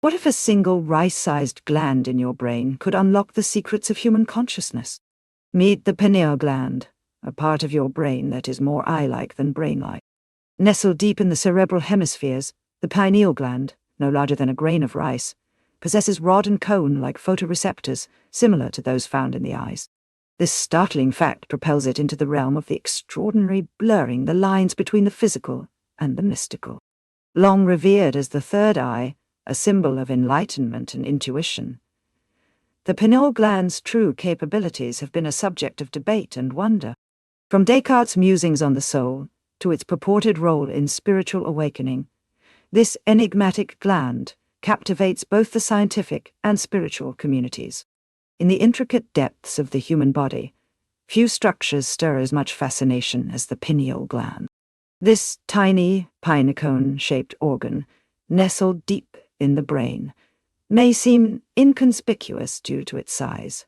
What if a single rice-sized gland in your brain could unlock the secrets of human consciousness? Meet the pineal gland, a part of your brain that is more eye-like than brain-like. Nestled deep in the cerebral hemispheres, the pineal gland, no larger than a grain of rice, possesses rod and cone-like photoreceptors similar to those found in the eyes. This startling fact propels it into the realm of the extraordinary, blurring the lines between the physical and the mystical. Long revered as the third eye, a symbol of enlightenment and intuition, the pineal gland's true capabilities have been a subject of debate and wonder. From Descartes' musings on the soul to its purported role in spiritual awakening, this enigmatic gland captivates both the scientific and spiritual communities. In the intricate depths of the human body, few structures stir as much fascination as the pineal gland. This tiny, pinecone-shaped organ, nestled deep in the brain, may seem inconspicuous due to its size,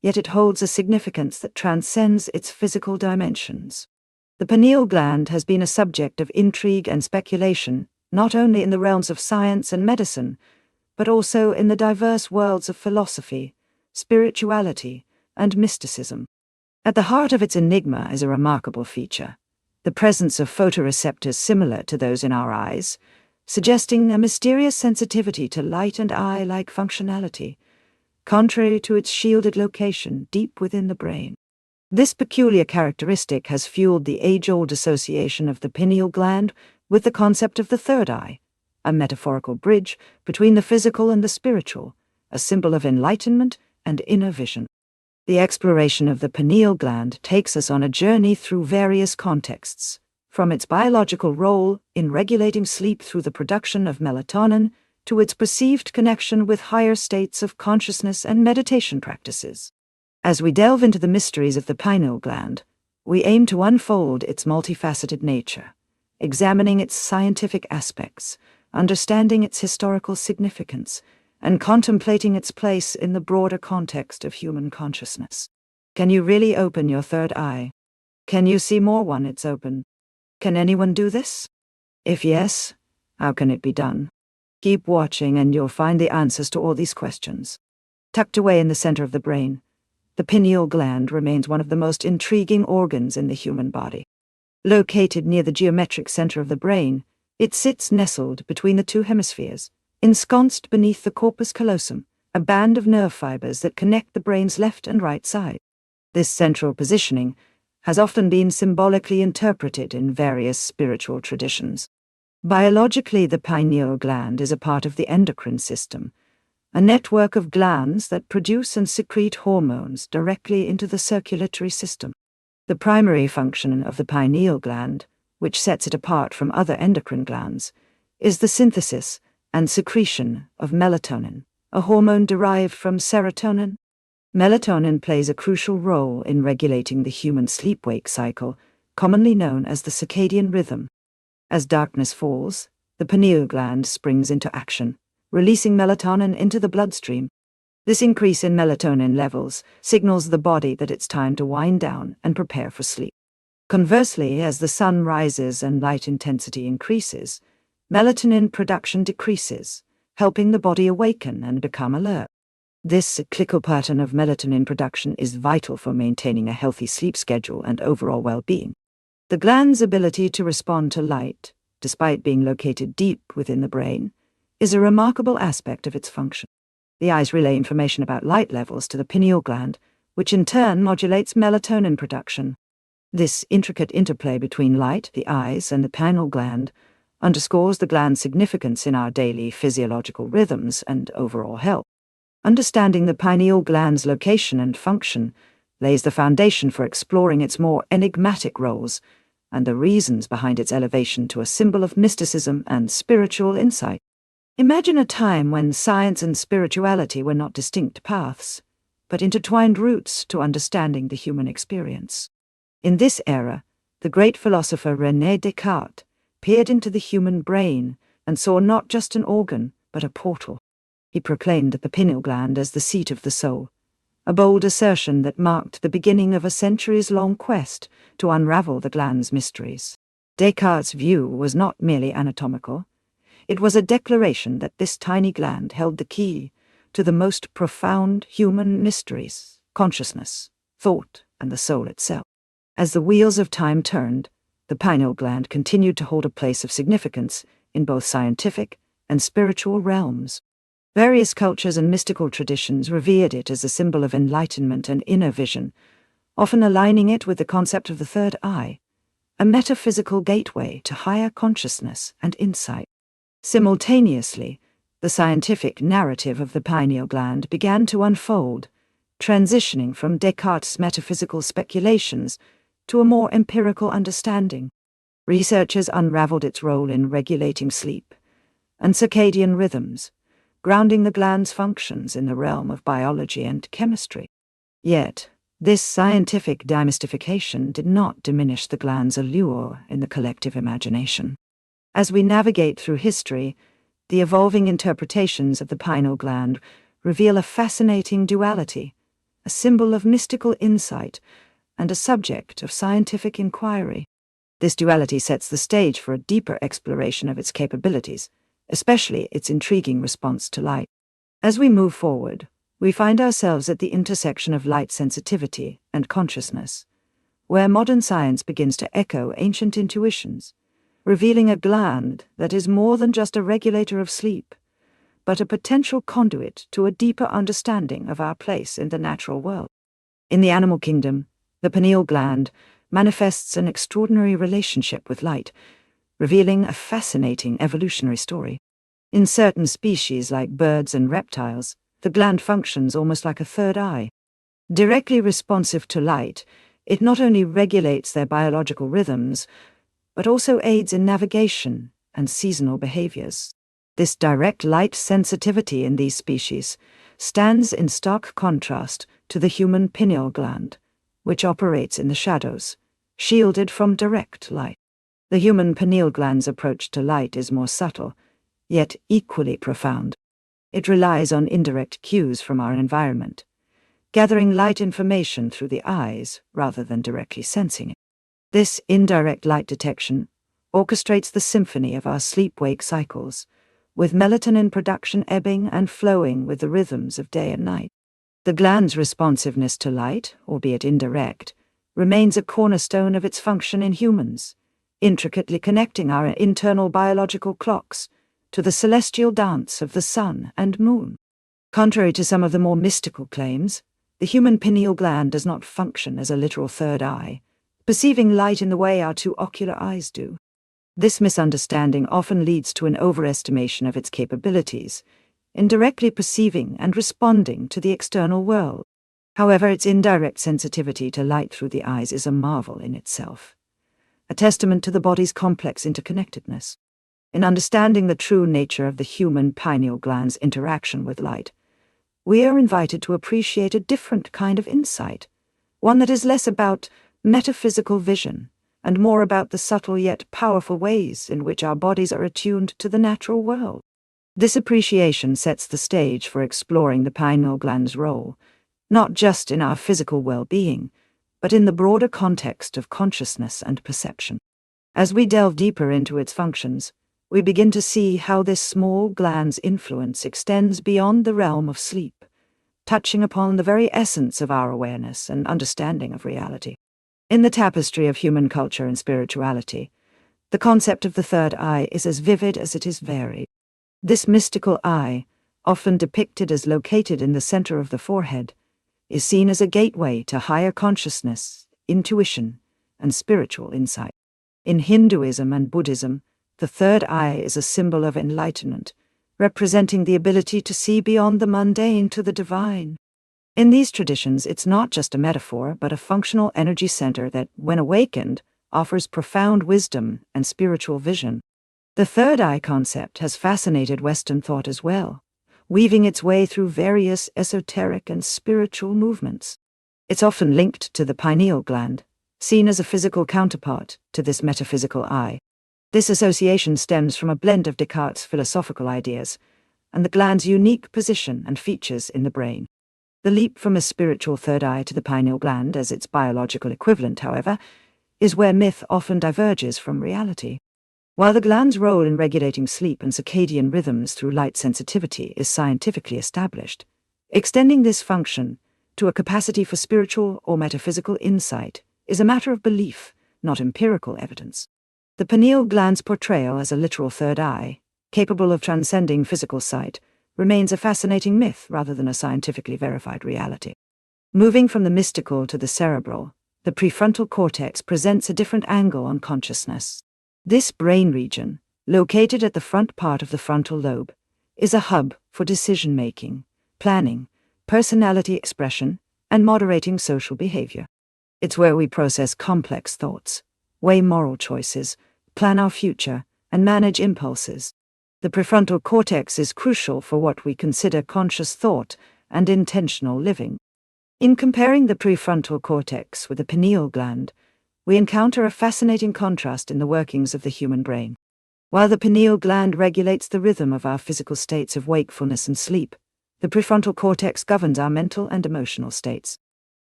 yet it holds a significance that transcends its physical dimensions. The pineal gland has been a subject of intrigue and speculation, not only in the realms of science and medicine, but also in the diverse worlds of philosophy, spirituality, and mysticism. At the heart of its enigma is a remarkable feature: the presence of photoreceptors similar to those in our eyes, suggesting a mysterious sensitivity to light and eye-like functionality, contrary to its shielded location deep within the brain. This peculiar characteristic has fueled the age-old association of the pineal gland with the concept of the third eye, a metaphorical bridge between the physical and the spiritual, a symbol of enlightenment and inner vision. The exploration of the pineal gland takes us on a journey through various contexts, from its biological role in regulating sleep through the production of melatonin to its perceived connection with higher states of consciousness and meditation practices. As we delve into the mysteries of the pineal gland, we aim to unfold its multifaceted nature, examining its scientific aspects, understanding its historical significance, and contemplating its place in the broader context of human consciousness. Can you really open your third eye? Can you see more when it's open? Can anyone do this? If yes, how can it be done? Keep watching and you'll find the answers to all these questions. Tucked away in the center of the brain, the pineal gland remains one of the most intriguing organs in the human body. Located near the geometric center of the brain, it sits nestled between the two hemispheres, ensconced beneath the corpus callosum, a band of nerve fibers that connect the brain's left and right side. This central positioning has often been symbolically interpreted in various spiritual traditions. Biologically, the pineal gland is a part of the endocrine system, a network of glands that produce and secrete hormones directly into the circulatory system. The primary function of the pineal gland, which sets it apart from other endocrine glands, is the synthesis and secretion of melatonin, a hormone derived from serotonin. Melatonin plays a crucial role in regulating the human sleep-wake cycle, commonly known as the circadian rhythm. As darkness falls, the pineal gland springs into action, releasing melatonin into the bloodstream. This increase in melatonin levels signals the body that it's time to wind down and prepare for sleep. Conversely, as the sun rises and light intensity increases, melatonin production decreases, helping the body awaken and become alert. This cyclical pattern of melatonin production is vital for maintaining a healthy sleep schedule and overall well-being. The gland's ability to respond to light, despite being located deep within the brain, is a remarkable aspect of its function. The eyes relay information about light levels to the pineal gland, which in turn modulates melatonin production. This intricate interplay between light, the eyes, and the pineal gland underscores the gland's significance in our daily physiological rhythms and overall health. Understanding the pineal gland's location and function lays the foundation for exploring its more enigmatic roles and the reasons behind its elevation to a symbol of mysticism and spiritual insight. Imagine a time when science and spirituality were not distinct paths, but intertwined routes to understanding the human experience. In this era, the great philosopher René Descartes peered into the human brain and saw not just an organ, but a portal. He proclaimed the pineal gland as the seat of the soul, a bold assertion that marked the beginning of a centuries-long quest to unravel the gland's mysteries. Descartes' view was not merely anatomical. It was a declaration that this tiny gland held the key to the most profound human mysteries: consciousness, thought, and the soul itself. As the wheels of time turned, the pineal gland continued to hold a place of significance in both scientific and spiritual realms. Various cultures and mystical traditions revered it as a symbol of enlightenment and inner vision, often aligning it with the concept of the third eye, a metaphysical gateway to higher consciousness and insight. Simultaneously, the scientific narrative of the pineal gland began to unfold, transitioning from Descartes' metaphysical speculations to a more empirical understanding. Researchers unraveled its role in regulating sleep and circadian rhythms, grounding the gland's functions in the realm of biology and chemistry. Yet, this scientific demystification did not diminish the gland's allure in the collective imagination. As we navigate through history, the evolving interpretations of the pineal gland reveal a fascinating duality, a symbol of mystical insight and a subject of scientific inquiry. This duality sets the stage for a deeper exploration of its capabilities, especially its intriguing response to light. As we move forward, we find ourselves at the intersection of light sensitivity and consciousness, where modern science begins to echo ancient intuitions, revealing a gland that is more than just a regulator of sleep, but a potential conduit to a deeper understanding of our place in the natural world. In the animal kingdom, the pineal gland manifests an extraordinary relationship with light, revealing a fascinating evolutionary story. In certain species like birds and reptiles, the gland functions almost like a third eye. Directly responsive to light, it not only regulates their biological rhythms, but also aids in navigation and seasonal behaviors. This direct light sensitivity in these species stands in stark contrast to the human pineal gland, which operates in the shadows, shielded from direct light. The human pineal gland's approach to light is more subtle, yet equally profound. It relies on indirect cues from our environment, gathering light information through the eyes rather than directly sensing it. This indirect light detection orchestrates the symphony of our sleep-wake cycles, with melatonin production ebbing and flowing with the rhythms of day and night. The gland's responsiveness to light, albeit indirect, remains a cornerstone of its function in humans, intricately connecting our internal biological clocks to the celestial dance of the sun and moon. Contrary to some of the more mystical claims, the human pineal gland does not function as a literal third eye, perceiving light in the way our two ocular eyes do. This misunderstanding often leads to an overestimation of its capabilities in directly perceiving and responding to the external world. However, its indirect sensitivity to light through the eyes is a marvel in itself, a testament to the body's complex interconnectedness. In understanding the true nature of the human pineal gland's interaction with light, we are invited to appreciate a different kind of insight, one that is less about metaphysical vision and more about the subtle yet powerful ways in which our bodies are attuned to the natural world. This appreciation sets the stage for exploring the pineal gland's role, not just in our physical well-being, but in the broader context of consciousness and perception. As we delve deeper into its functions, we begin to see how this small gland's influence extends beyond the realm of sleep, touching upon the very essence of our awareness and understanding of reality. In the tapestry of human culture and spirituality, the concept of the third eye is as vivid as it is varied. This mystical eye, often depicted as located in the center of the forehead, is seen as a gateway to higher consciousness, intuition, and spiritual insight. In Hinduism and Buddhism, the third eye is a symbol of enlightenment, representing the ability to see beyond the mundane to the divine. In these traditions, it's not just a metaphor, but a functional energy center that, when awakened, offers profound wisdom and spiritual vision. The third eye concept has fascinated Western thought as well, weaving its way through various esoteric and spiritual movements. It's often linked to the pineal gland, seen as a physical counterpart to this metaphysical eye. This association stems from a blend of Descartes' philosophical ideas and the gland's unique position and features in the brain. The leap from a spiritual third eye to the pineal gland as its biological equivalent, however, is where myth often diverges from reality. While the gland's role in regulating sleep and circadian rhythms through light sensitivity is scientifically established, extending this function to a capacity for spiritual or metaphysical insight is a matter of belief, not empirical evidence. The pineal gland's portrayal as a literal third eye, capable of transcending physical sight, remains a fascinating myth rather than a scientifically verified reality. Moving from the mystical to the cerebral, the prefrontal cortex presents a different angle on consciousness. This brain region, located at the front part of the frontal lobe, is a hub for decision-making, planning, personality expression, and moderating social behavior. It's where we process complex thoughts, weigh moral choices, plan our future, and manage impulses. The prefrontal cortex is crucial for what we consider conscious thought and intentional living. In comparing the prefrontal cortex with the pineal gland, we encounter a fascinating contrast in the workings of the human brain. While the pineal gland regulates the rhythm of our physical states of wakefulness and sleep, the prefrontal cortex governs our mental and emotional states.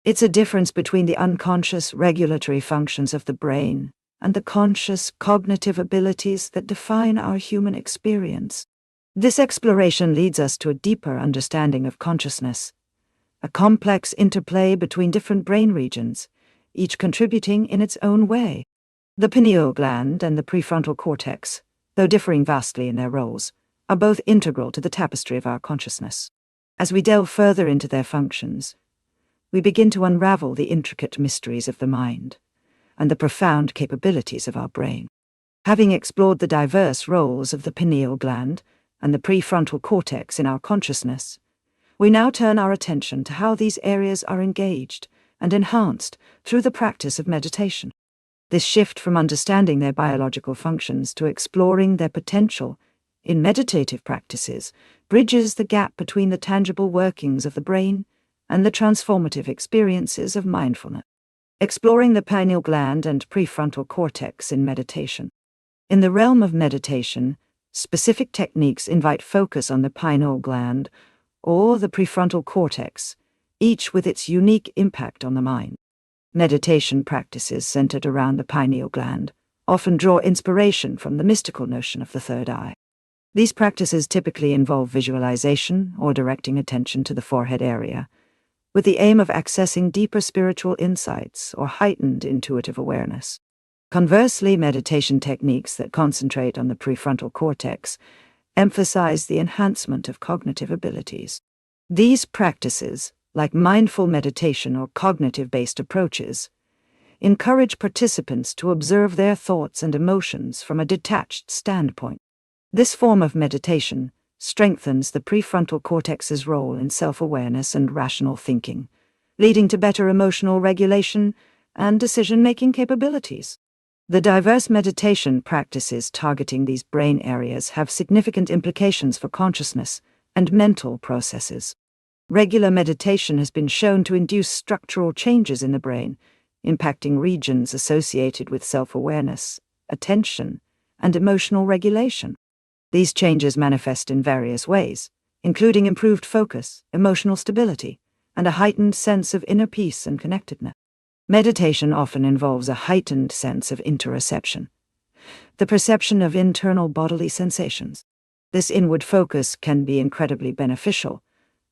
It's a difference between the unconscious regulatory functions of the brain and the conscious cognitive abilities that define our human experience. This exploration leads us to a deeper understanding of consciousness, a complex interplay between different brain regions, each contributing in its own way. The pineal gland and the prefrontal cortex, though differing vastly in their roles, are both integral to the tapestry of our consciousness. As we delve further into their functions, we begin to unravel the intricate mysteries of the mind and the profound capabilities of our brain. Having explored the diverse roles of the pineal gland and the prefrontal cortex in our consciousness, we now turn our attention to how these areas are engaged and enhanced through the practice of meditation. This shift from understanding their biological functions to exploring their potential in meditative practices bridges the gap between the tangible workings of the brain and the transformative experiences of mindfulness. Exploring the pineal gland and prefrontal cortex in meditation. In the realm of meditation, specific techniques invite focus on the pineal gland or the prefrontal cortex, each with its unique impact on the mind. Meditation practices centered around the pineal gland often draw inspiration from the mystical notion of the third eye. These practices typically involve visualization or directing attention to the forehead area, with the aim of accessing deeper spiritual insights or heightened intuitive awareness. Conversely, meditation techniques that concentrate on the prefrontal cortex emphasize the enhancement of cognitive abilities. These practices, like mindful meditation or cognitive-based approaches, encourage participants to observe their thoughts and emotions from a detached standpoint. This form of meditation strengthens the prefrontal cortex's role in self-awareness and rational thinking, leading to better emotional regulation and decision-making capabilities. The diverse meditation practices targeting these brain areas have significant implications for consciousness and mental processes. Regular meditation has been shown to induce structural changes in the brain, impacting regions associated with self-awareness, attention, and emotional regulation. These changes manifest in various ways, including improved focus, emotional stability, and a heightened sense of inner peace and connectedness. Meditation often involves a heightened sense of interoception, the perception of internal bodily sensations. This inward focus can be incredibly beneficial,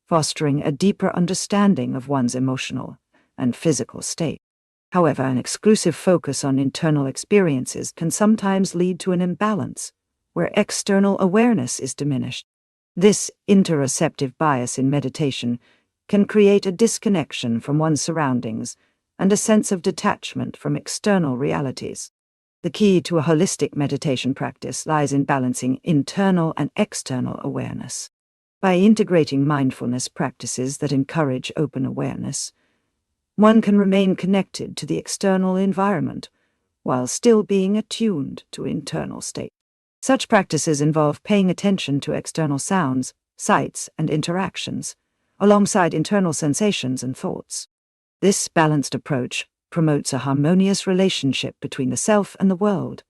fostering a deeper understanding of one's emotional and physical state. However, an exclusive focus on internal experiences can sometimes lead to an imbalance, where external awareness is diminished. This interoceptive bias in meditation can create a disconnection from one's surroundings and a sense of detachment from external realities. The key to a holistic meditation practice lies in balancing internal and external awareness. By integrating mindfulness practices that encourage open awareness, one can remain connected to the external environment while still being attuned to internal state. Such practices involve paying attention to external sounds, sights, and interactions, alongside internal sensations and thoughts. This balanced approach promotes a harmonious relationship between the self and the world,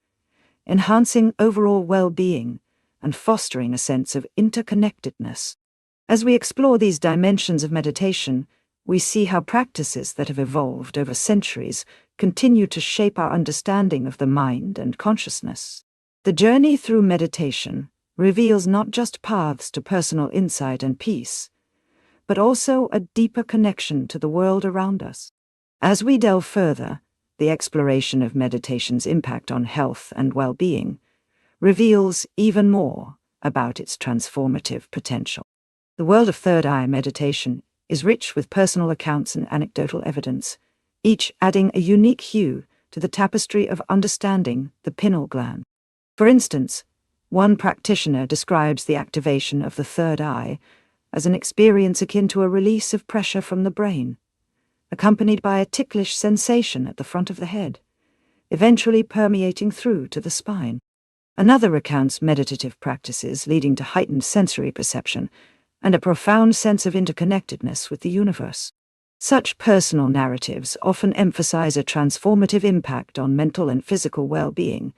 enhancing overall well-being and fostering a sense of interconnectedness. As we explore these dimensions of meditation, we see how practices that have evolved over centuries continue to shape our understanding of the mind and consciousness. The journey through meditation reveals not just paths to personal insight and peace, but also a deeper connection to the world around us. As we delve further, the exploration of meditation's impact on health and well-being reveals even more about its transformative potential. The world of third eye meditation is rich with personal accounts and anecdotal evidence, each adding a unique hue to the tapestry of understanding the pineal gland. For instance, one practitioner describes the activation of the third eye as an experience akin to a release of pressure from the brain, accompanied by a ticklish sensation at the front of the head, eventually permeating through to the spine. Another recounts meditative practices leading to heightened sensory perception and a profound sense of interconnectedness with the universe. Such personal narratives often emphasize a transformative impact on mental and physical well-being,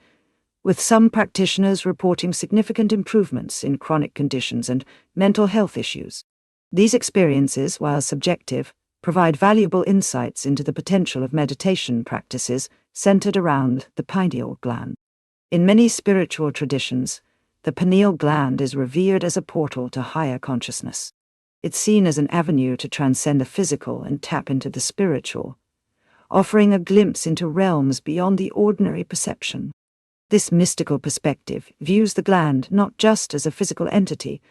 with some practitioners reporting significant improvements in chronic conditions and mental health issues. These experiences, while subjective, provide valuable insights into the potential of meditation practices centered around the pineal gland. In many spiritual traditions, the pineal gland is revered as a portal to higher consciousness. It's seen as an avenue to transcend the physical and tap into the spiritual, offering a glimpse into realms beyond the ordinary perception. This mystical perspective views the gland not just as a physical entity,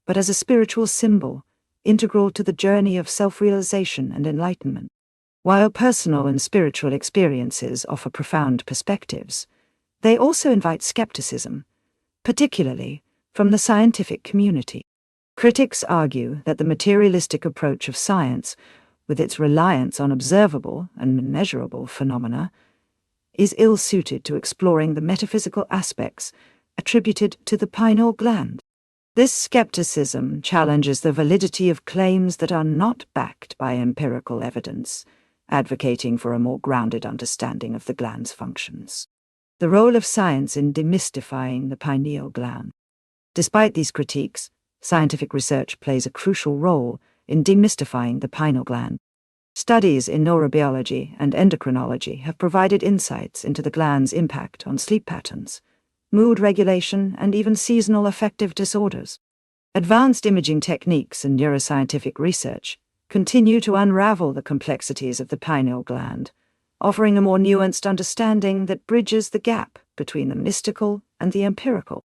but as a spiritual symbol, integral to the journey of self-realization and enlightenment. While personal and spiritual experiences offer profound perspectives, they also invite skepticism, particularly from the scientific community. Critics argue that the materialistic approach of science, with its reliance on observable and measurable phenomena, is ill-suited to exploring the metaphysical aspects attributed to the pineal gland. This skepticism challenges the validity of claims that are not backed by empirical evidence, advocating for a more grounded understanding of the gland's functions. The role of science in demystifying the pineal gland. Despite these critiques, scientific research plays a crucial role in demystifying the pineal gland. Studies in neurobiology and endocrinology have provided insights into the gland's impact on sleep patterns, mood regulation, and even seasonal affective disorders. Advanced imaging techniques and neuroscientific research continue to unravel the complexities of the pineal gland, offering a more nuanced understanding that bridges the gap between the mystical and the empirical.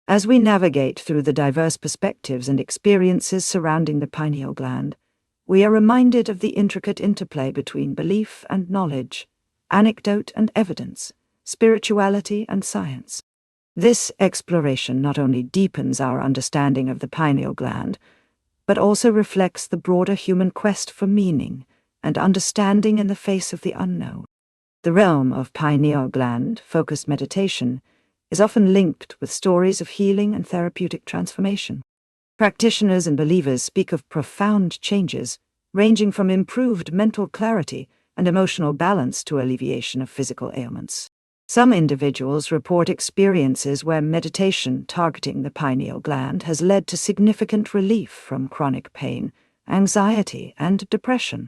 As we navigate through the diverse perspectives and experiences surrounding the pineal gland, we are reminded of the intricate interplay between belief and knowledge, anecdote and evidence, spirituality and science. This exploration not only deepens our understanding of the pineal gland, but also reflects the broader human quest for meaning and understanding in the face of the unknown. The realm of pineal gland-focused meditation is often linked with stories of healing and therapeutic transformation. Practitioners and believers speak of profound changes, ranging from improved mental clarity and emotional balance to alleviation of physical ailments. Some individuals report experiences where meditation targeting the pineal gland has led to significant relief from chronic pain, anxiety, and depression.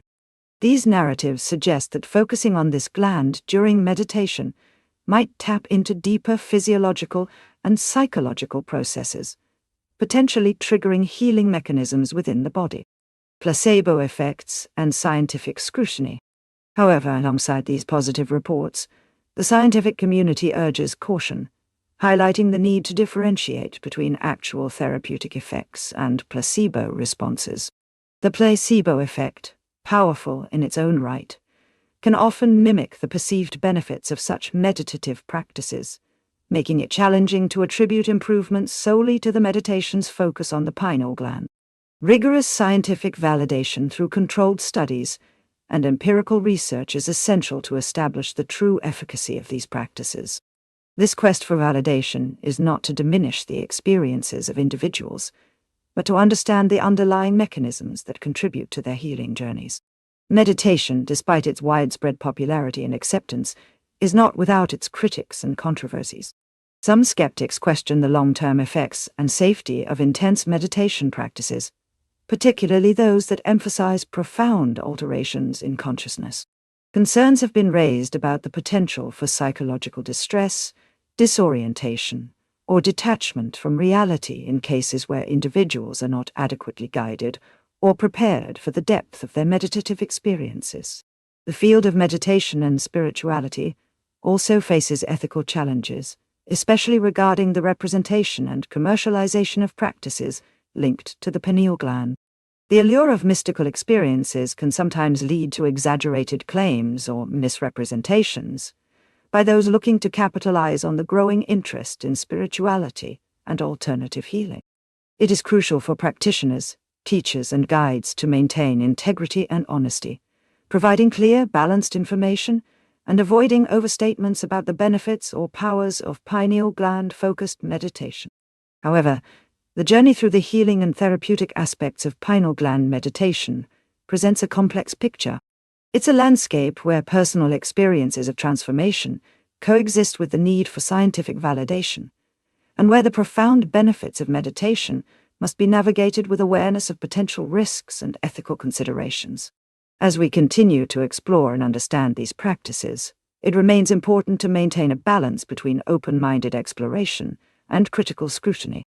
These narratives suggest that focusing on this gland during meditation might tap into deeper physiological and psychological processes, potentially triggering healing mechanisms within the body. Placebo effects and scientific scrutiny. However, alongside these positive reports, the scientific community urges caution, highlighting the need to differentiate between actual therapeutic effects and placebo responses. The placebo effect, powerful in its own right, can often mimic the perceived benefits of such meditative practices, making it challenging to attribute improvements solely to the meditation's focus on the pineal gland. Rigorous scientific validation through controlled studies and empirical research is essential to establish the true efficacy of these practices. This quest for validation is not to diminish the experiences of individuals, but to understand the underlying mechanisms that contribute to their healing journeys. Meditation, despite its widespread popularity and acceptance, is not without its critics and controversies. Some skeptics question the long-term effects and safety of intense meditation practices, particularly those that emphasize profound alterations in consciousness. Concerns have been raised about the potential for psychological distress, disorientation, or detachment from reality in cases where individuals are not adequately guided or prepared for the depth of their meditative experiences. The field of meditation and spirituality also faces ethical challenges, especially regarding the representation and commercialization of practices linked to the pineal gland. The allure of mystical experiences can sometimes lead to exaggerated claims or misrepresentations by those looking to capitalize on the growing interest in spirituality and alternative healing. It is crucial for practitioners, teachers, and guides to maintain integrity and honesty, providing clear, balanced information and avoiding overstatements about the benefits or powers of pineal gland-focused meditation. However, the journey through the healing and therapeutic aspects of pineal gland meditation presents a complex picture. It's a landscape where personal experiences of transformation coexist with the need for scientific validation, and where the profound benefits of meditation must be navigated with awareness of potential risks and ethical considerations. As we continue to explore and understand these practices, it remains important to maintain a balance between open-minded exploration and critical scrutiny.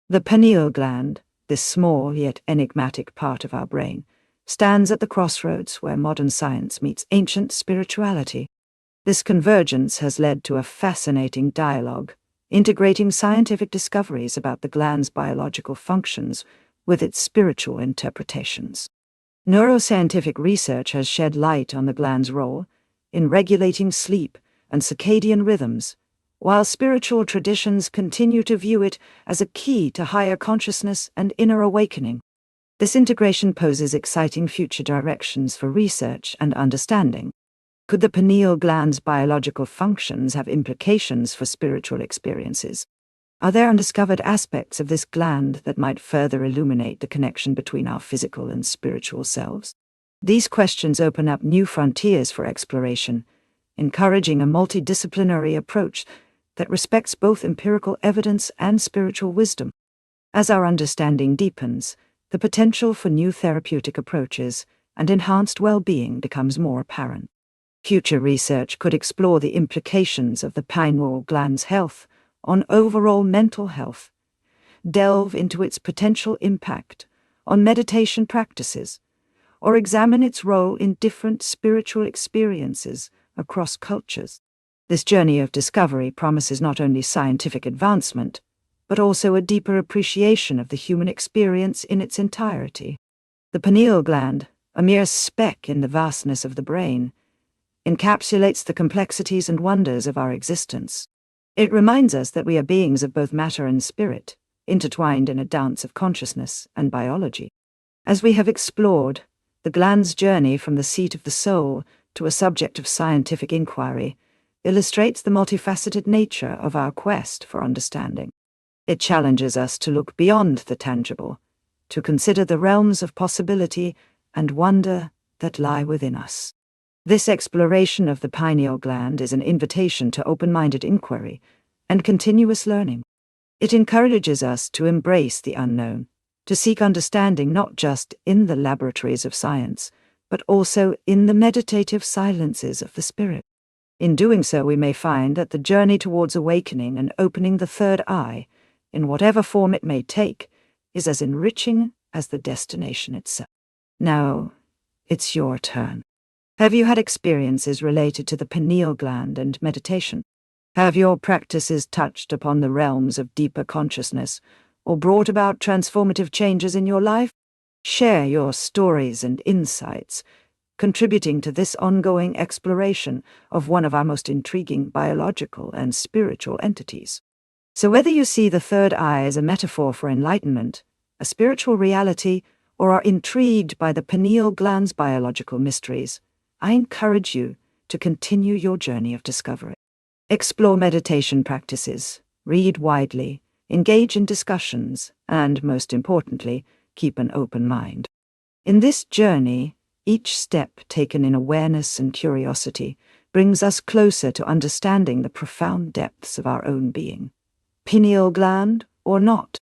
The pineal gland, this small yet enigmatic part of our brain, stands at the crossroads where modern science meets ancient spirituality. This convergence has led to a fascinating dialogue, integrating scientific discoveries about the gland's biological functions with its spiritual interpretations. Neuroscientific research has shed light on the gland's role in regulating sleep and circadian rhythms, while spiritual traditions continue to view it as a key to higher consciousness and inner awakening. This integration poses exciting future directions for research and understanding. Could the pineal gland's biological functions have implications for spiritual experiences? Are there undiscovered aspects of this gland that might further illuminate the connection between our physical and spiritual selves? These questions open up new frontiers for exploration, encouraging a multidisciplinary approach that respects both empirical evidence and spiritual wisdom. As our understanding deepens, the potential for new therapeutic approaches and enhanced well-being becomes more apparent. Future research could explore the implications of the pineal gland's health on overall mental health, delve into its potential impact on meditation practices, or examine its role in different spiritual experiences across cultures. This journey of discovery promises not only scientific advancement, but also a deeper appreciation of the human experience in its entirety. The pineal gland, a mere speck in the vastness of the brain, encapsulates the complexities and wonders of our existence. It reminds us that we are beings of both matter and spirit, intertwined in a dance of consciousness and biology. As we have explored the gland's journey from the seat of the soul to a subject of scientific inquiry, illustrates the multifaceted nature of our quest for understanding. It challenges us to look beyond the tangible, to consider the realms of possibility and wonder that lie within us. This exploration of the pineal gland is an invitation to open-minded inquiry and continuous learning. It encourages us to embrace the unknown, to seek understanding not just in the laboratories of science, but also in the meditative silences of the spirit. In doing so, we may find that the journey towards awakening and opening the third eye, in whatever form it may take, is as enriching as the destination itself. Now, it's your turn. Have you had experiences related to the pineal gland and meditation? Have your practices touched upon the realms of deeper consciousness or brought about transformative changes in your life? Share your stories and insights, contributing to this ongoing exploration of one of our most intriguing biological and spiritual entities. So whether you see the third eye as a metaphor for enlightenment, a spiritual reality, or are intrigued by the pineal gland's biological mysteries, I encourage you to continue your journey of discovery. Explore meditation practices, read widely, engage in discussions, and, most importantly, keep an open mind. In this journey, each step taken in awareness and curiosity brings us closer to understanding the profound depths of our own being. Pineal gland or not,